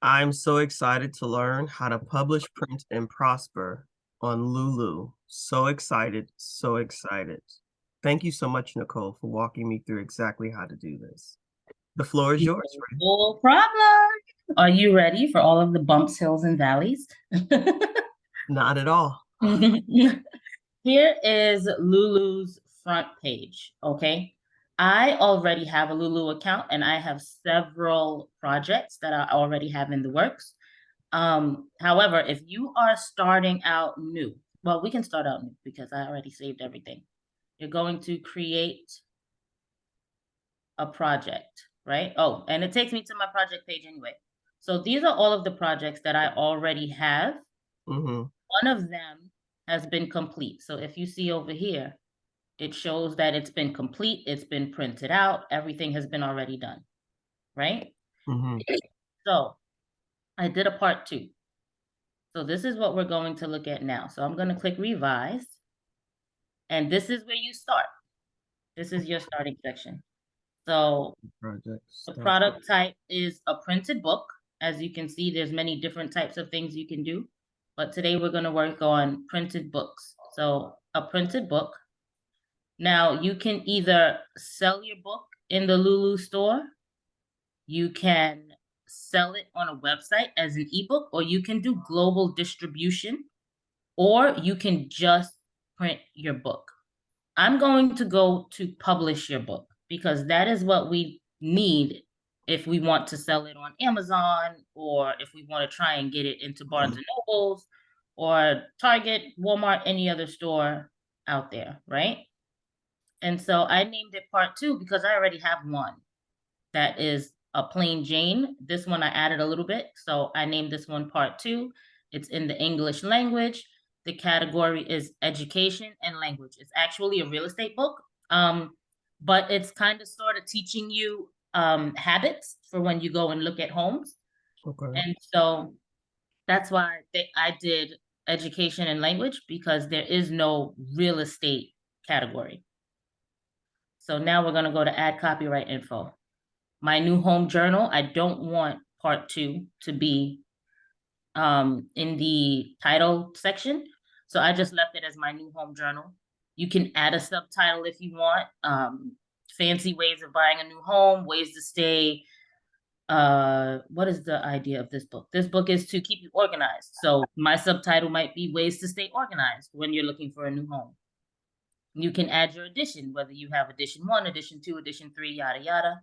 I'm so excited to learn how to publish, print, and prosper on Lulu. So excited, so excited. Thank you so much, Nicole, for walking me through exactly how to do this. The floor is yours, Ray. No problem. Are you ready for all of the bumps, hills, and valleys? Not at all. Here is Lulu's front page, okay? I already have a Lulu account and I have several projects that I already have in the works. However, if you are starting out new, well, we can start out new because I already saved everything. You're going to create a project, right? Oh, and it takes me to my project page anyway. So these are all of the projects that I already have. Mm-hmm. One of them has been complete. So if you see over here, it shows that it's been complete, it's been printed out, everything has been already done, right? Mm-hmm. So I did a part 2. So this is what we're going to look at now. So I'm going to click revise, and this is where you start. This is your starting section. So Project the start. product type is a printed book. As you can see, there's many different types of things you can do, but today we're going to work on printed books. So a printed book. Now you can either sell your book in the Lulu store, you can sell it on a website as an ebook, or you can do global distribution, or you can just print your book. I'm going to go to publish your book because that is what we need if we want to sell it on Amazon, or if we want to try and get it into Barnes and Nobles or Target, Walmart, any other store out there, right? And so I named it part 2 because I already have one that is a plain Jane. This one I added a little bit. So I named this one part 2. It's in the English language. The category is education and language. It's actually a real estate book. But it's kind of sort of teaching you habits for when you go and look at homes. Okay. And so that's why I did education and language, because there is no real estate category. So now we're going to go to add copyright info. My new home journal, I don't want part 2 to be in the title section. So I just left it as my new home journal. You can add a subtitle if you want. Fancy ways of buying a new home, ways to stay. What is the idea of this book? This book is to keep you organized. So my subtitle might be ways to stay organized when you're looking for a new home. You can add your edition, whether you have edition 1, edition 2, edition 3, yada, yada.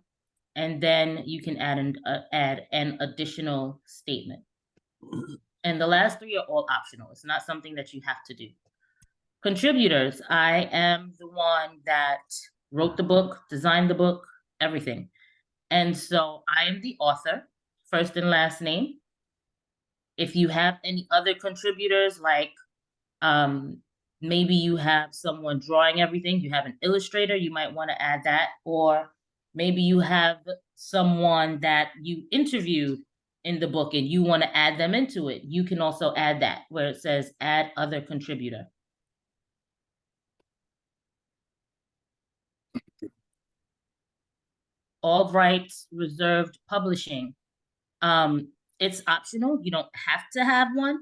And then you can add an additional statement. And the last 3 are all optional. It's not something that you have to do. Contributors, I am the one that wrote the book, designed the book, everything. And so I am the author, first and last name. If you have any other contributors, like maybe you have someone drawing everything, you have an illustrator, you might want to add that. Or maybe you have someone that you interviewed in the book and you want to add them into it. You can also add that where it says add other contributor. All rights reserved publishing. It's optional. You don't have to have one.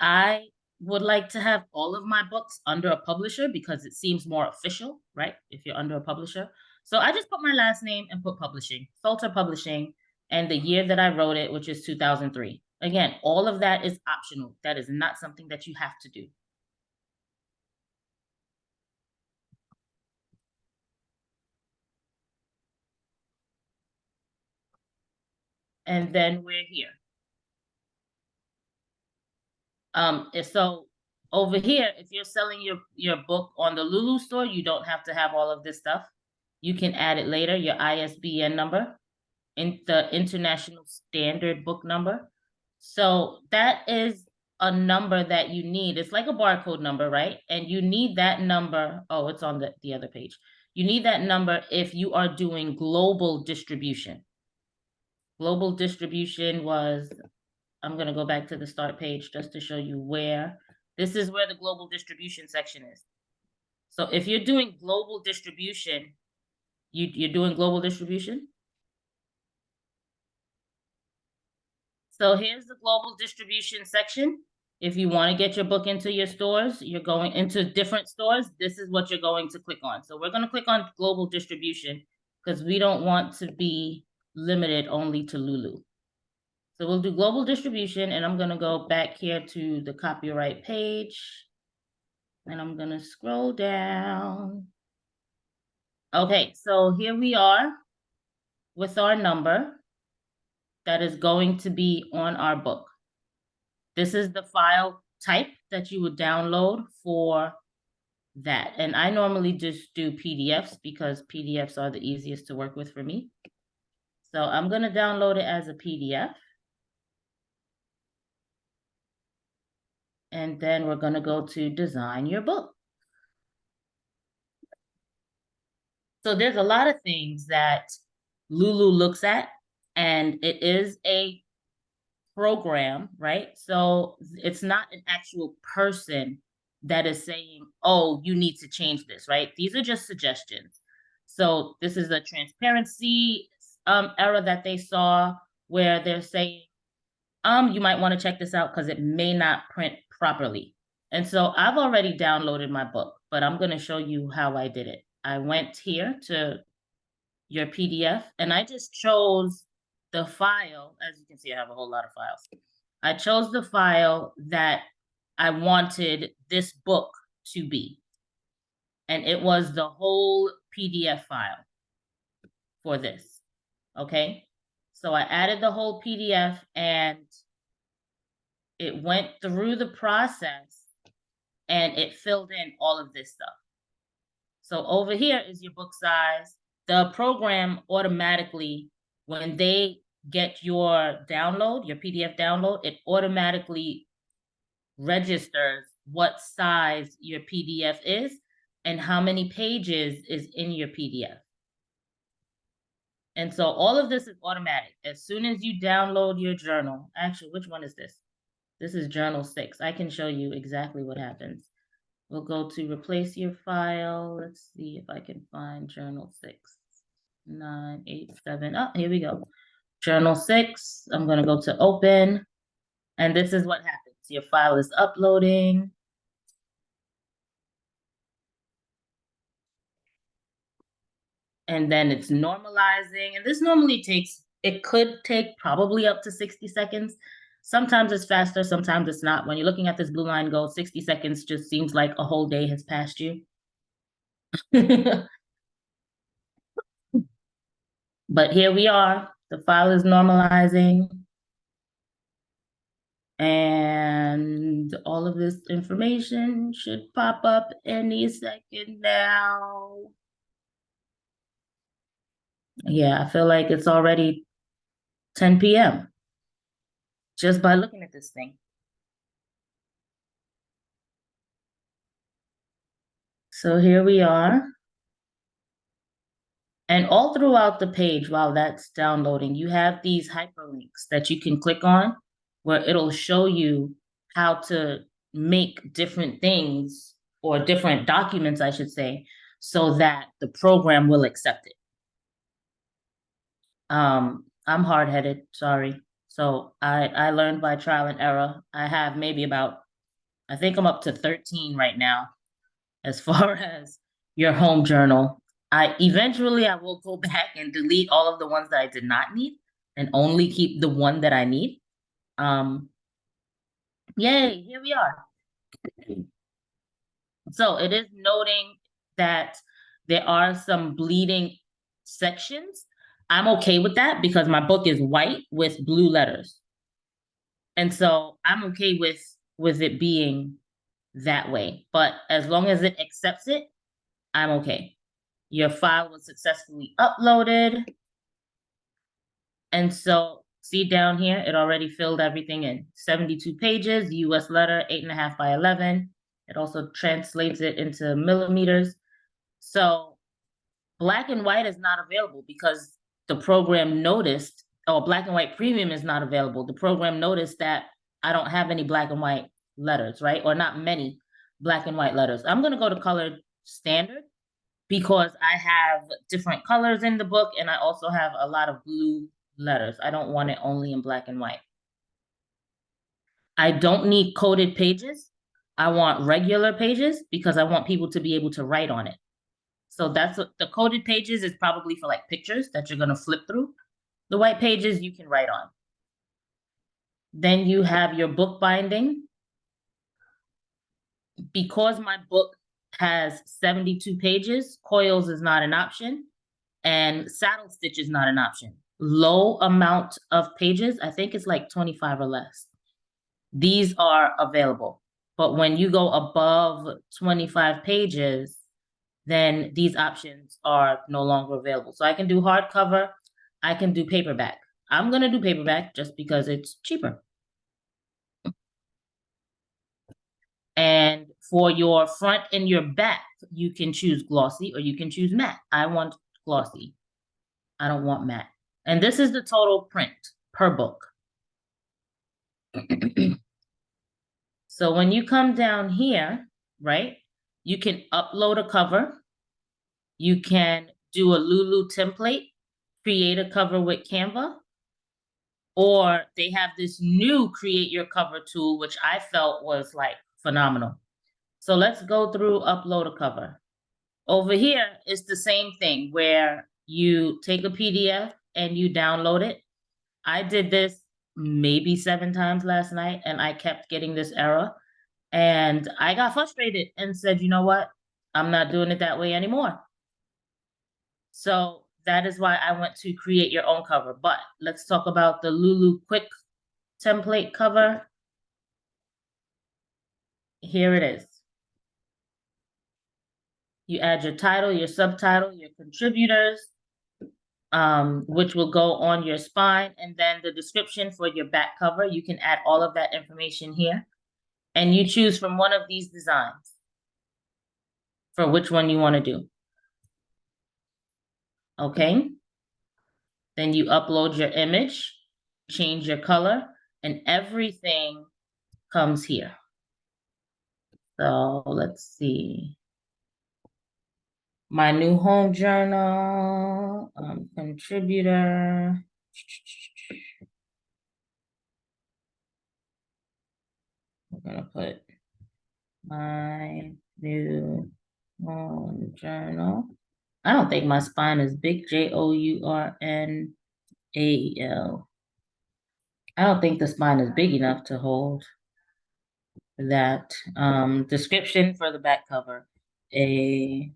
I would like to have all of my books under a publisher because it seems more official, right? If you're under a publisher. So I just put my last name and put publishing, Salter Publishing, and the year that I wrote it, which is 2003. Again, all of that is optional. That is not something that you have to do. And then we're here. So over here, if you're selling your book on the Lulu store, you don't have to have all of this stuff. You can add it later, your ISBN number, in the International Standard Book Number. So that is a number that you need. It's like a barcode number, right? And you need that number. Oh, it's on the other page. You need that number if you are doing global distribution. Global distribution was, I'm going to go back to the start page just to show you where. This is where the global distribution section is. So if you're doing global distribution, you're doing global distribution. So here's the global distribution section. If you want to get your book into your stores, you're going into different stores, this is what you're going to click on. So we're going to click on global distribution because we don't want to be limited only to Lulu. So we'll do global distribution, and I'm going to go back here to the copyright page, and I'm going to scroll down. Okay, so here we are with our number that is going to be on our book. This is the file type that you would download for that. And I normally just do PDFs because PDFs are the easiest to work with for me. So I'm going to download it as a PDF. And then we're going to go to design your book. So there's a lot of things that Lulu looks at, and it is a program, right? So it's not an actual person that is saying, oh, you need to change this, right? These are just suggestions. So this is a transparency error that they saw where they're saying, you might want to check this out because it may not print properly. And so I've already downloaded my book, but I'm going to show you how I did it. I went here to your PDF and I just chose the file. As you can see, I have a whole lot of files. I chose the file that I wanted this book to be. And it was the whole PDF file for this. Okay. So I added the whole PDF and it went through the process and it filled in all of this stuff. So over here is your book size. The program automatically, when they get your download, your PDF download, it automatically registers what size your PDF is and how many pages is in your PDF. And so all of this is automatic. As soon as you download your journal, actually, which one is this? This is journal 6. I can show you exactly what happens. We'll go to replace your file. Let's see if I can find journal 6. 9, 8, 7. Oh, here we go. Journal 6. I'm going to go to open. And this is what happens. Your file is uploading. And then it's normalizing. And this normally takes, it could take probably up to 60 seconds. Sometimes it's faster, sometimes it's not. When you're looking at this blue line go, 60 seconds just seems like a whole day has passed you. But here we are. The file is normalizing. And all of this information should pop up any second now. Yeah, I feel like it's already 10 p.m. just by looking at this thing. So here we are. And all throughout the page, while that's downloading, you have these hyperlinks that you can click on where it'll show you how to make different things or different documents, I should say, so that the program will accept it. I'm hard-headed, sorry. So I learned by trial and error. I have maybe about, I think I'm up to 13 right now as far as your home journal. Eventually I will go back and delete all of the ones that I did not need and only keep the one that I need. Yay, here we are. So it is noting that there are some bleeding sections. I'm okay with that because my book is white with blue letters. And so I'm okay with it being that way. But as long as it accepts it, I'm okay. Your file was successfully uploaded. And so see down here, it already filled everything in. 72 pages, US letter, 8.5 by 11. It also translates it into millimeters. So black and white is not available because the program noticed, or black and white premium is not available. The program noticed that I don't have any black and white letters, right? Or not many black and white letters. I'm going to go to colored standard because I have different colors in the book and I also have a lot of blue letters. I don't want it only in black and white. I don't need coded pages. I want regular pages because I want people to be able to write on it. So that's what the coded pages is probably for like pictures that you're gonna flip through. The white pages you can write on. Then you have your book binding. Because my book has 72 pages, coils is not an option, and saddle stitch is not an option. Low amount of pages, I think it's like 25 or less. These are available. But when you go above 25 pages, then these options are no longer available. So I can do hardcover, I can do paperback. I'm gonna do paperback just because it's cheaper. And for your front and your back, you can choose glossy or you can choose matte. I want glossy. I don't want matte. And this is the total print per book. So when you come down here, right, you can upload a cover. You can do a Lulu template, create a cover with Canva, or they have this new create your cover tool, which I felt was like phenomenal. So let's go through upload a cover. Over here is the same thing where you take a PDF and you download it. I did this maybe 7 times last night and I kept getting this error. And I got frustrated and said, you know what? I'm not doing it that way anymore. So that is why I went to create your own cover. But let's talk about the Lulu quick template cover. Here it is. You add your title, your subtitle, your contributors, which will go on your spine, and then the description for your back cover. You can add all of that information here, and you choose from one of these designs for which one you want to do. Okay. Then you upload your image, change your color, and everything comes here. So let's see. My new home journal, contributor. We're gonna put my new home journal. I don't think my spine is big, Journal. I don't think the spine is big enough to hold that. Description for the back cover. A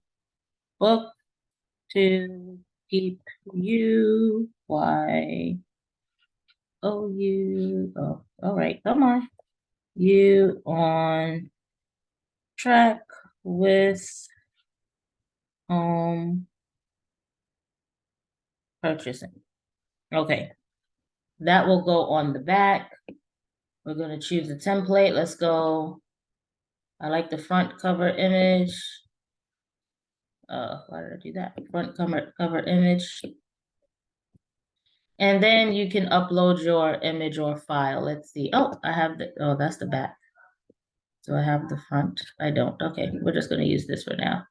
book to keep you, Y-O-U. Oh, all right, come on. You on track with purchasing. Okay, that will go on the back. We're gonna choose a template. Let's go. I like the front cover image. Why did I do that? Front cover image. And then you can upload your image or file. Let's see. Oh, I have that's the back. So I have the front. I don't. Okay, we're just gonna use this for now.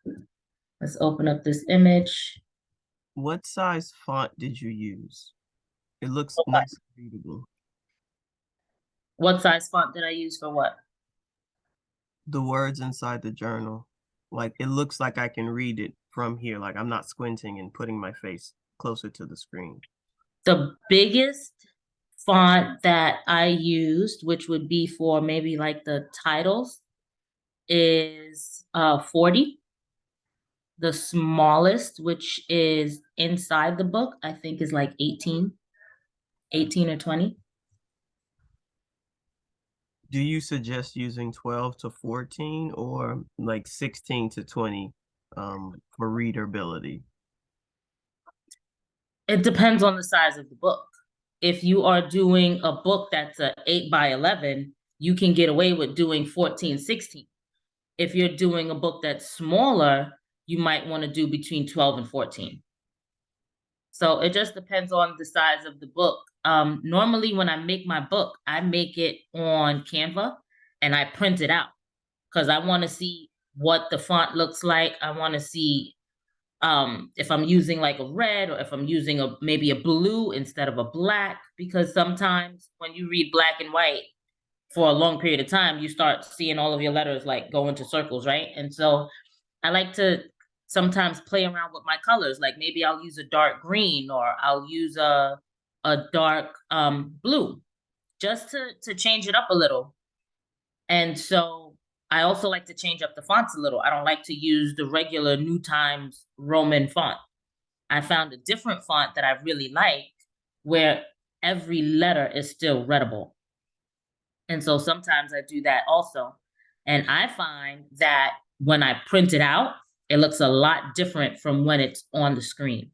Let's open up this image. What size font did you use? It looks nice and readable. What size font did I use for what? The words inside the journal, like it looks like I can read it from here. Like I'm not squinting and putting my face closer to the screen. The biggest font that I used, which would be for maybe like the titles, is 40. The smallest, which is inside the book, I think is like 18 or 20. Do you suggest using 12 to 14 or like 16 to 20 for readability? It depends on the size of the book. If you are doing a book that's a 8 by 11, you can get away with doing 14, 16. If you're doing a book that's smaller, you might want to do between 12 and 14. So it just depends on the size of the book. Normally when I make my book, I make it on Canva and I print it out because I want to see what the font looks like. I want to see if I'm using like a red or if I'm using maybe a blue instead of a black, because sometimes when you read black and white, for a long period of time, you start seeing all of your letters like go into circles, right? And so I like to sometimes play around with my colors. Like maybe I'll use a dark green or I'll use a dark blue just to change it up a little. And so I also like to change up the fonts a little. I don't like to use the regular New Times Roman font. I found a different font that I really like where every letter is still readable. And so sometimes I do that also. And I find that when I print it out, it looks a lot different from when it's on the screen.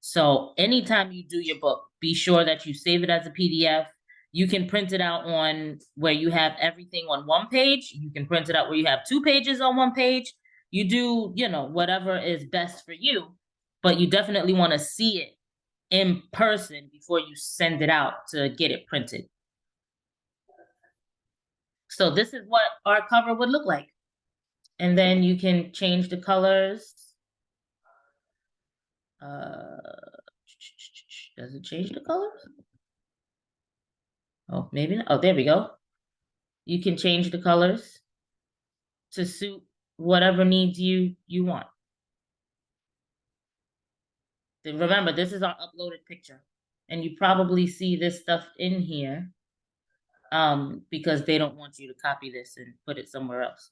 So anytime you do your book, be sure that you save it as a PDF. You can print it out on where you have everything on one page. You can print it out where you have 2 pages on one page. You do, you know, whatever is best for you, but you definitely want to see it in person before you send it out to get it printed. So this is what our cover would look like. And then you can change the colors. Does it change the colors? Oh, maybe not. Oh, there we go. You can change the colors to suit whatever needs you want. Then remember, this is our uploaded picture. And you probably see this stuff in here because they don't want you to copy this and put it somewhere else.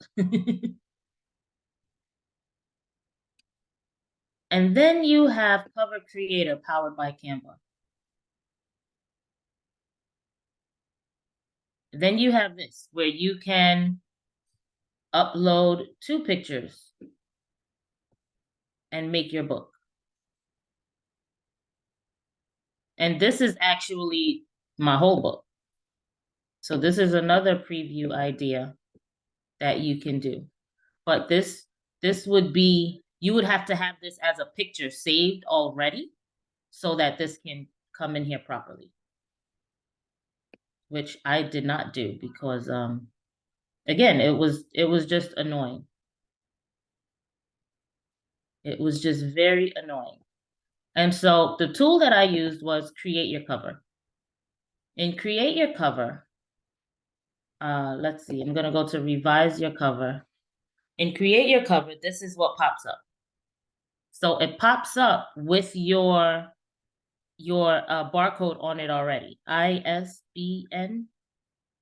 And then you have Cover Creator powered by Canva. Then you have this where you can upload 2 pictures and make your book. And this is actually my whole book. So this is another preview idea that you can do. But this would be, you would have to have this as a picture saved already so that this can come in here properly. Which I did not do because again, it was just annoying. It was just very annoying. And so the tool that I used was Create Your Cover. In Create Your Cover, let's see, I'm gonna go to Revise Your Cover. In Create Your Cover, this is what pops up. So it pops up with your barcode on it already. ISBN,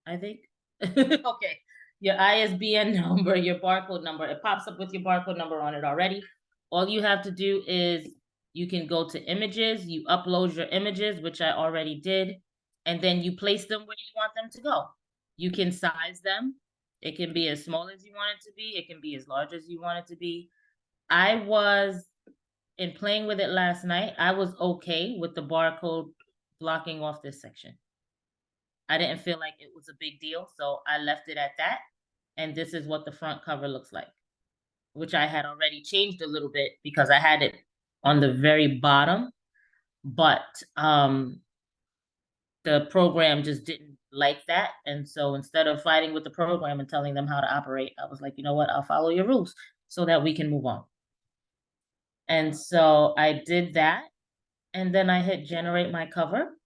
I think. Okay. Your ISBN number, your barcode number, it pops up with your barcode number on it already. All you have to do is you can go to images, you upload your images, which I already did, and then you place them where you want them to go. You can size them. It can be as small as you want it to be. It can be as large as you want it to be. I was, in playing with it last night, I was okay with the barcode blocking off this section. I didn't feel like it was a big deal, so I left it at that. And this is what the front cover looks like, which I had already changed a little bit because I had it on the very bottom, but the program just didn't like that. And so instead of fighting with the program and telling them how to operate, I was like, you know what, I'll follow your rules so that we can move on. And so I did that. And then I hit generate my cover.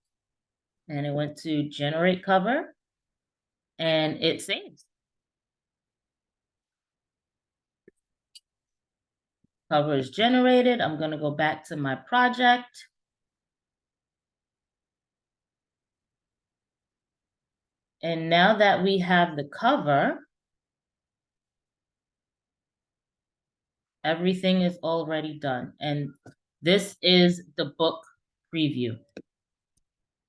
And it went to generate cover. And it saves. Cover is generated. I'm going to go back to my project. And now that we have the cover, everything is already done. And this is the book preview.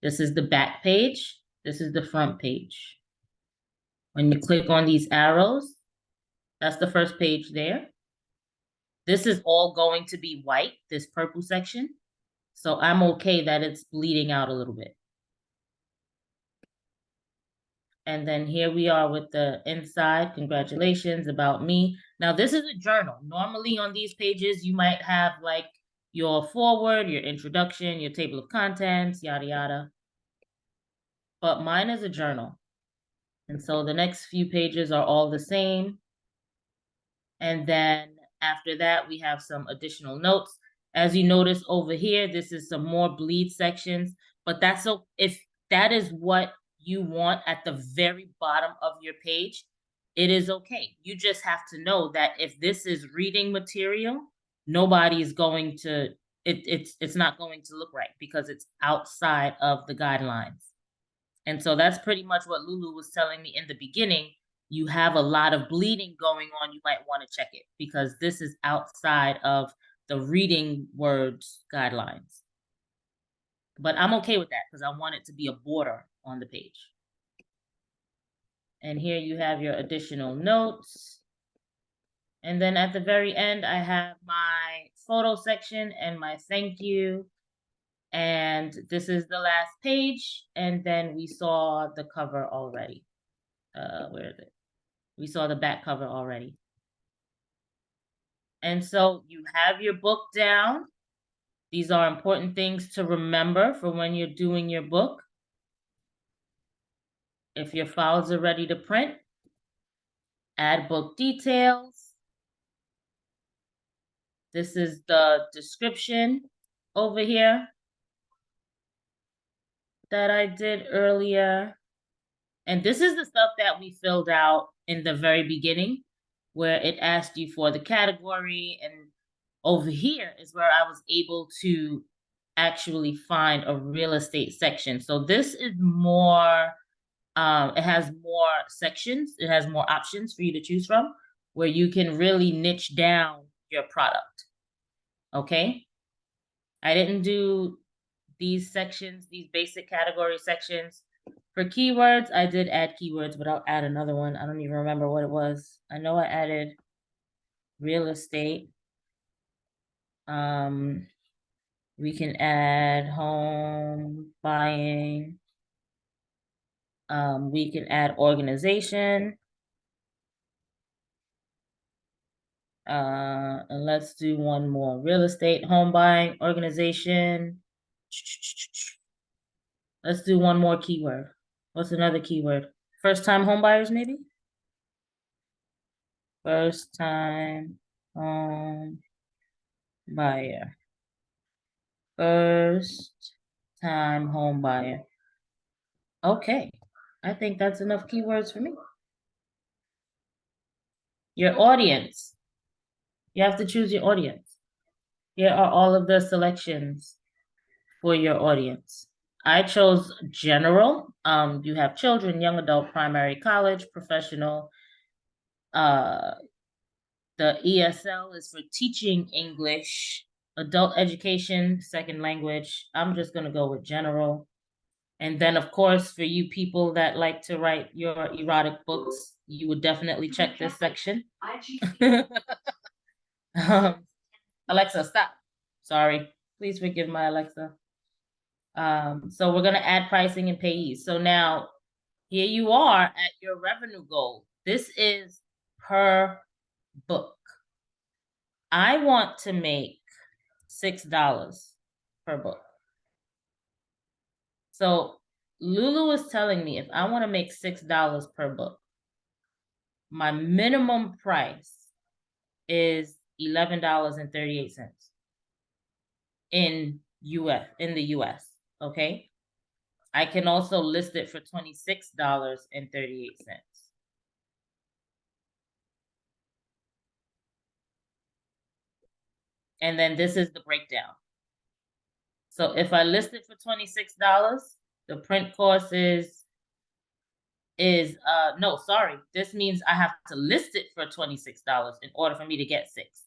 This is the back page. This is the front page. When you click on these arrows, that's the first page there. This is all going to be white, this purple section. So I'm okay that it's bleeding out a little bit. And then here we are with the inside, congratulations, about me. Now this is a journal. Normally on these pages, you might have like your foreword, your introduction, your table of contents, yada, yada. But mine is a journal. And so the next few pages are all the same. And then after that, we have some additional notes. As you notice over here, this is some more bleed sections, but that's so if that is what you want at the very bottom of your page, it is okay. You just have to know that if this is reading material, nobody's going to it's not going to look right because it's outside of the guidelines. And so that's pretty much what Lulu was telling me in the beginning. You have a lot of bleeding going on. You might want to check it because this is outside of the reading words guidelines. But I'm okay with that because I want it to be a border on the page. And here you have your additional notes. And then at the very end, I have my photo section and my thank you. And this is the last page. And then we saw the cover already. Where is it? We saw the back cover already. And so you have your book down. These are important things to remember for when you're doing your book. If your files are ready to print, add book details. This is the description over here that I did earlier. And this is the stuff that we filled out in the very beginning, where it asked you for the category. And over here is where I was able to actually find a real estate section. So this is more, it has more sections. It has more options for you to choose from where you can really niche down your product. Okay. I didn't do these sections, these basic category sections. For keywords, I did add keywords, but I'll add another one. I don't even remember what it was. I know I added real estate. We can add home buying. We can add organization. And let's do one more. Real estate, home buying, organization. Let's do one more keyword. What's another keyword? First time home buyers, maybe? First time home buyer. First time home buyer. Okay. I think that's enough keywords for me. Your audience. You have to choose your audience. Here are all of the selections for your audience. I chose general. You have children, young adult, primary, college, professional. The ESL is for teaching English, adult education, second language. I'm just going to go with general. And then, of course, for you people that like to write your erotic books, you would definitely check this section. Alexa, stop. Sorry. Please forgive my Alexa. So we're going to add pricing and payees. So now here you are at your revenue goal. This is per book. I want to make $6 per book. So Lulu was telling me if I want to make $6 per book, my minimum price is $11.38 in the US. Okay. I can also list it for $26.38. And then this is the breakdown. So if I list it for $26, the print cost no, sorry. This means I have to list it for $26 in order for me to get 6.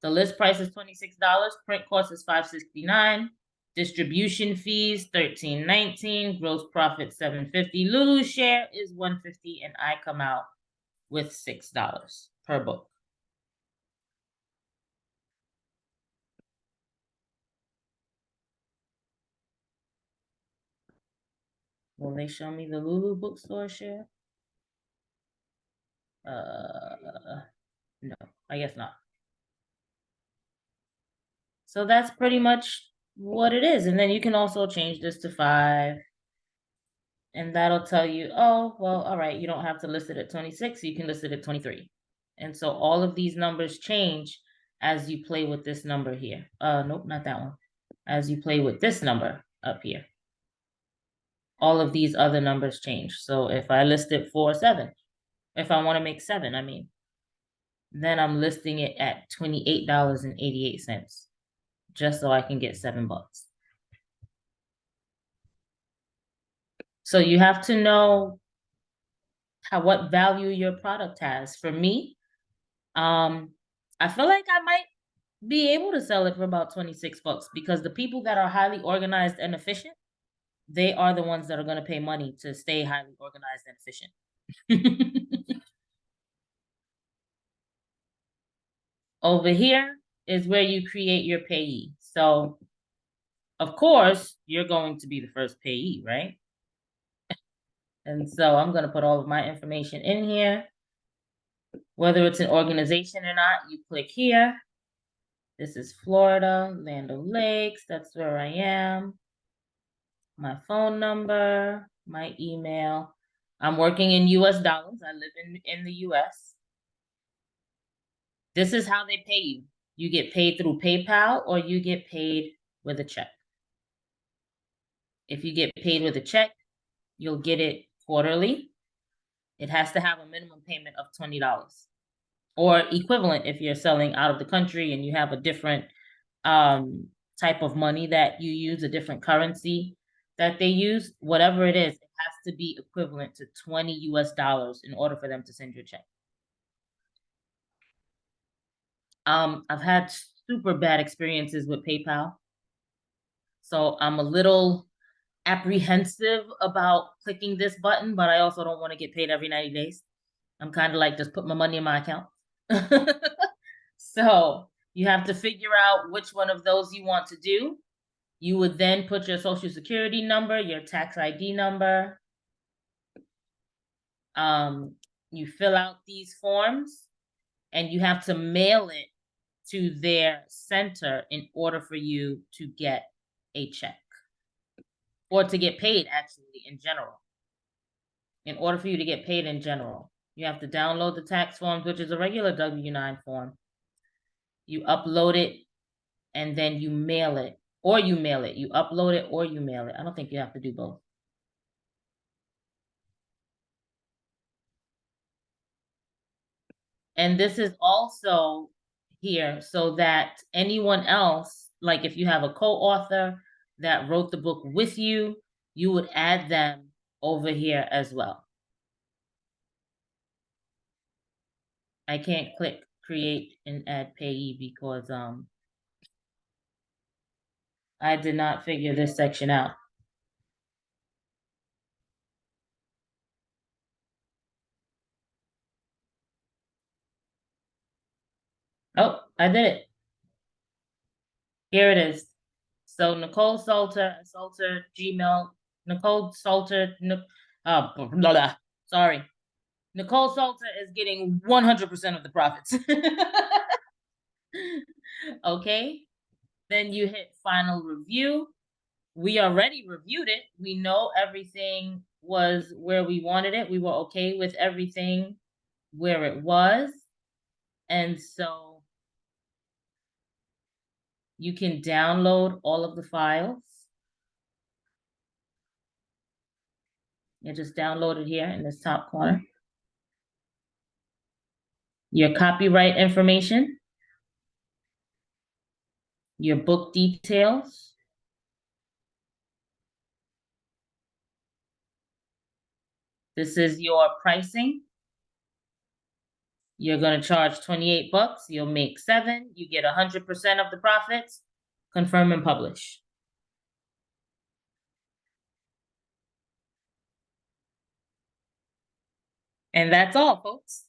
The list price is $26, print cost is $5.69, distribution fees $13.19, gross profit $7.50. Lulu's share is $1.50, and I come out with $6 per book. Will they show me the Lulu bookstore share? No, I guess not. So that's pretty much what it is. And then you can also change this to 5. And that'll tell you, oh, well, all right, you don't have to list it at 26, you can list it at 23. And so all of these numbers change as you play with this number here. Nope, not that one. As you play with this number up here. all of these other numbers change. So if I list it for 7, if I want to make 7, I mean, then I'm listing it at $28.88, just so I can get $7. So you have to know what value your product has. For me, I feel like I might be able to sell it for about $26 because the people that are highly organized and efficient, they are the ones that are going to pay money to stay highly organized and efficient. Over here is where you create your payee. So, of course, you're going to be the first payee, right? And so I'm going to put all of my information in here. Whether it's an organization or not, you click here. This is Florida, Land O'Lakes. That's where I am. My phone number, my email. I'm working in US dollars. I live in the US. This is how they pay you. You get paid through PayPal or you get paid with a check. If you get paid with a check, you'll get it quarterly. It has to have a minimum payment of $20 or equivalent if you're selling out of the country and you have a different type of money that you use, a different currency that they use. Whatever it is, it has to be equivalent to $20 US in order for them to send you a check. I've had super bad experiences with PayPal, so I'm a little apprehensive about clicking this button, but I also don't want to get paid every 90 days. I'm kind of like, just put my money in my account. So you have to figure out which one of those you want to do. You would then put your social security number, your tax ID number. You fill out these forms and you have to mail it to their center in order for you to get a check or to get paid, actually, in general. In order for you to get paid in general, you have to download the tax forms, which is a regular W-9 form. You upload it and then you mail it, or you mail it. You upload it or you mail it. I don't think you have to do both. And this is also here so that anyone else, like if you have a co-author that wrote the book with you, you would add them over here as well. I can't click create and add payee because I did not figure this section out. Oh, I did it. Here it is. So Nicole Salter, Gmail, Nicole Salter, blah, blah, sorry. Nicole Salter is getting 100% of the profits. Okay. Then you hit final review. We already reviewed it. We know everything was where we wanted it. We were okay with everything where it was. And so you can download all of the files. You just download it here in this top corner. Your copyright information, your book details, this is your pricing. You're going to charge $28. You'll make 7. You get 100% of the profits. Confirm and publish. And that's all, folks.